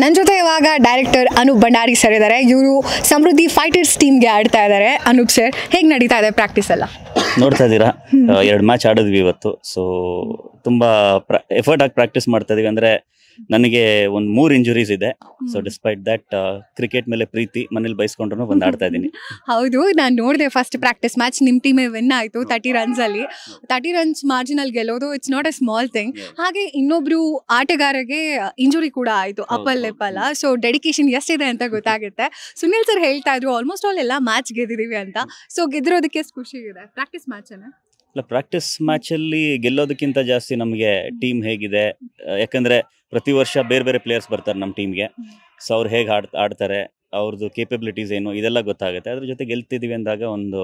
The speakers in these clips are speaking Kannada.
ನನ್ನ ಜೊತೆ ಇವಾಗ ಡೈರೆಕ್ಟರ್ ಅನೂಪ್ ಭಂಡಾರಿ ಸರ್ ಇದ್ದಾರೆ. ಇವರು ಸಮೃದ್ಧಿ ಫೈಟರ್ಸ್ ಟೀಮ್ಗೆ ಆಡ್ತಾ ಇದ್ದಾರೆ. ಅನೂಪ್ ಸರ್, ಹೇಗೆ ನಡೀತಾ ಇದೆ ಪ್ರಾಕ್ಟೀಸ್ ಎಲ್ಲ? ನೋಡ್ತಾ ಇದ್ದೀರಾ, 2 ಮ್ಯಾಚ್ ಆಡಿದ್ವಿ ಇವತ್ತು. ಸೊ ತುಂಬ ಎಫರ್ಟ್ ಆಗಿ ಪ್ರಾಕ್ಟೀಸ್ ಮಾಡ್ತಾ ಇದೀವಿ. ಅಂದರೆ ನನಗೆ ಒಂದು 3 ಇಂಜುರೀಸ್ ಇದೆ. ಸೊ ಡಿಸ್ಪೈಟ್ ದಟ್ ಕ್ರಿಕೆಟ್ ಮೇಲೆ ಪ್ರೀತಿ ಮನೇಲಿ ಬೈಸ್ಕೊಂಡ್ರು ಬಂದು ಆಡ್ತಾ ಇದ್ದೀನಿ. ಹೌದು, ನಾನು ನೋಡಿದೆ ಫಸ್ಟ್ ಪ್ರಾಕ್ಟೀಸ್ ಮ್ಯಾಚ್ ನಿಮ್ಮ ಟೀಮೇ ವಿನ್ ಆಯಿತು 30 ರನ್ಸಲ್ಲಿ. 30 ರನ್ಸ್ ಮಾರ್ಜಿನಲ್ಲಿ ಗೆಲ್ಲೋದು it's not A small thing. ಹಾಗೆ ಇನ್ನೊಬ್ರು ಆಟಗಾರರಿಗೆ ಇಂಜುರಿ ಕೂಡ ಆಯಿತು, ಅಪ್ಪಲ್ ಲೆಪ್ಪಲ್ಲ. ಸೊ ಡೆಡಿಕೇಶನ್ ಎಷ್ಟಿದೆ ಅಂತ ಗೊತ್ತಾಗುತ್ತೆ. ಸುನಿಲ್ ಸರ್ ಹೇಳ್ತಾ ಇದ್ರು ಆಲ್ಮೋಸ್ಟ್ ಆಲ್ ಎಲ್ಲ ಮ್ಯಾಚ್ ಗೆದ್ದಿದ್ದೀವಿ ಅಂತ. ಸೊ ಗೆದ್ದಿರೋದಕ್ಕೆ ಎಷ್ಟು ಖುಷಿ ಇದೆ ಪ್ರಾಕ್ಟೀಸ್ ಮ್ಯಾಚನ್ನು? ಇಲ್ಲ, ಪ್ರಾಕ್ಟೀಸ್ ಮ್ಯಾಚಲ್ಲಿ ಗೆಲ್ಲೋದಕ್ಕಿಂತ ಜಾಸ್ತಿ ನಮಗೆ ಟೀಮ್ ಹೇಗಿದೆ, ಯಾಕಂದರೆ ಪ್ರತಿ ವರ್ಷ ಬೇರೆ ಬೇರೆ ಪ್ಲೇಯರ್ಸ್ ಬರ್ತಾರೆ ನಮ್ಮ ಟೀಮ್ಗೆ. ಸೊ ಅವ್ರು ಹೇಗೆ ಆಡ್ತಾರೆ, ಅವ್ರದ್ದು ಕೇಪಬಿಲಿಟೀಸ್ ಏನು, ಇದೆಲ್ಲ ಗೊತ್ತಾಗುತ್ತೆ. ಅದ್ರ ಜೊತೆ ಗೆಲ್ತಿದ್ದೀವಿ ಅಂದಾಗ ಒಂದು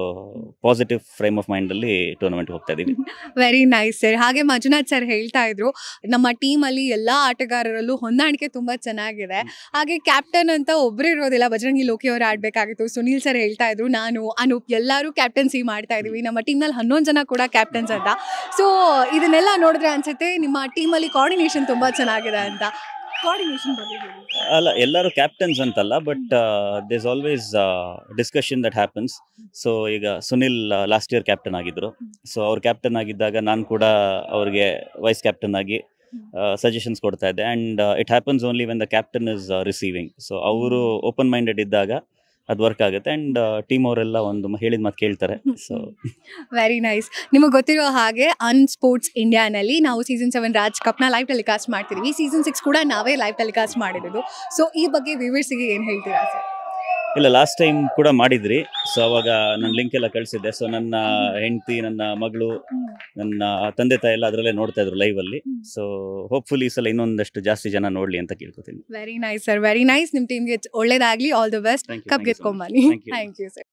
ಪಾಸಿಟಿವ್ ಫ್ರೇಮ್ ಆಫ್ ಮೈಂಡಲ್ಲಿ ಟೂರ್ನಮೆಂಟ್ ಹೋಗ್ತಾ ಇದ್ದೀವಿ. Very nice sir. ಹಾಗೆ ಮಂಜುನಾಥ್ ಸರ್ ಹೇಳ್ತಾ ಇದ್ರು ನಮ್ಮ ಟೀಮಲ್ಲಿ ಎಲ್ಲ ಆಟಗಾರರಲ್ಲೂ ಹೊಂದಾಣಿಕೆ ತುಂಬ ಚೆನ್ನಾಗಿದೆ. ಹಾಗೆ ಕ್ಯಾಪ್ಟನ್ ಅಂತ ಒಬ್ಬರೇ ಇರೋದಿಲ್ಲ, ಬಜರಂಗಿ ಲೋಕಿ ಅವರು ಆಡಬೇಕಾಗಿತ್ತು. ಸುನೀಲ್ ಸರ್ ಹೇಳ್ತಾ ಇದ್ರು ನಾನು ಅನೂಪ್ ಎಲ್ಲರೂ ಕ್ಯಾಪ್ಟನ್ಸಿ ಮಾಡ್ತಾ ಇದ್ದೀವಿ, ನಮ್ಮ ಟೀಮ್ನಲ್ಲಿ 11 ಜನ ಕೂಡ ಕ್ಯಾಪ್ಟನ್ಸ್ ಅಂತ. ಸೊ ಇದನ್ನೆಲ್ಲ ನೋಡಿದ್ರೆ ಅನ್ಸುತ್ತೆ ನಿಮ್ಮ ಟೀಮಲ್ಲಿ ಕೋಆರ್ಡಿನೇಷನ್ ತುಂಬ ಚೆನ್ನಾಗಿದೆ ಅಂತ. ಕೋಆರ್ಡಿನೇಷನ್ ಬಗ್ಗೆ ಹೇಳಿ. ಅಲ್ಲ, ಎಲ್ಲರೂ ಕ್ಯಾಪ್ಟನ್ಸ್ ಅಂತಲ್ಲ, but there's always discussion that happens. So ಈಗ ಸುನಿಲ್ ಲಾಸ್ಟ್ ಇಯರ್ ಕ್ಯಾಪ್ಟನ್ ಆಗಿದ್ರು. ಸೊ ಅವ್ರು ಕ್ಯಾಪ್ಟನ್ ಆಗಿದ್ದಾಗ ನಾನು ಕೂಡ ಅವ್ರಿಗೆ ವೈಸ್ ಕ್ಯಾಪ್ಟನ್ ಆಗಿ ಸಜೆಷನ್ಸ್ ಕೊಡ್ತಾ ಇದ್ದೆ. And it happens only when the captain is receiving. So ಅವರು ಓಪನ್ ಮೈಂಡೆಡ್ ಇದ್ದಾಗ ಅದು ವರ್ಕ್ ಆಗುತ್ತೆ. ಆ್ಯಂಡ್ ಟೀಮ್ ಅವರೆಲ್ಲ ಒಂದು ಹೇಳಿದ ಮಾತು ಕೇಳ್ತಾರೆ. So very nice. ನಿಮಗೆ ಗೊತ್ತಿರೋ ಹಾಗೆ ಸ್ಪೋರ್ಟ್ಸ್ ಇಂಡಿಯಾನಲ್ಲಿ ನಾವು ಸೀಸನ್ 7 ರಾಜ್ ಕಪ್ನ ಲೈವ್ ಟೆಲಿಕಾಸ್ಟ್ ಮಾಡ್ತೀವಿ. ಸೀಸನ್ 6 ಕೂಡ ನಾವೇ ಲೈವ್ ಟೆಲಿಕಾಸ್ಟ್ ಮಾಡಿರೋದು. ಸೊ ಈ ಬಗ್ಗೆ ವ್ಯೂವರ್ಸಿಗೆ ಏನು ಹೇಳ್ತೀರಾ ಸರ್? ಇಲ್ಲ, ಲಾಸ್ಟ್ ಟೈಮ್ ಕೂಡ ಮಾಡಿದ್ರಿ. ಸೊ ಅವಾಗ ನಾನು ಲಿಂಕ್ ಎಲ್ಲ ಕಳಿಸಿದ್ದೆ. ಸೊ ನನ್ನ ಹೆಂಡತಿ, ನನ್ನ ಮಗಳು, ನನ್ನ ತಂದೆ ತಾಯಿ ಎಲ್ಲ ಅದರಲ್ಲೇ ನೋಡ್ತಾ ಇದ್ರು ಲೈವಲ್ಲಿ. ಸೊ ಹೋಪ್ಫುಲಿ ಈ ಸಲ ಇನ್ನೊಂದಷ್ಟು ಜಾಸ್ತಿ ಜನ ನೋಡಲಿ ಅಂತ ಕೇಳ್ಕೊತೀನಿ. Very nice sir, very nice. ನಿಮ್ಮ ಟೀಮ್ಗೆ ಒಳ್ಳೇದಾಗಲಿ, ಆಲ್ ದ ಬೆಸ್ಟ್. ಕಪ್ ಗೆದ್ಕೊಂಬನ್ನಿ. Thank you sir.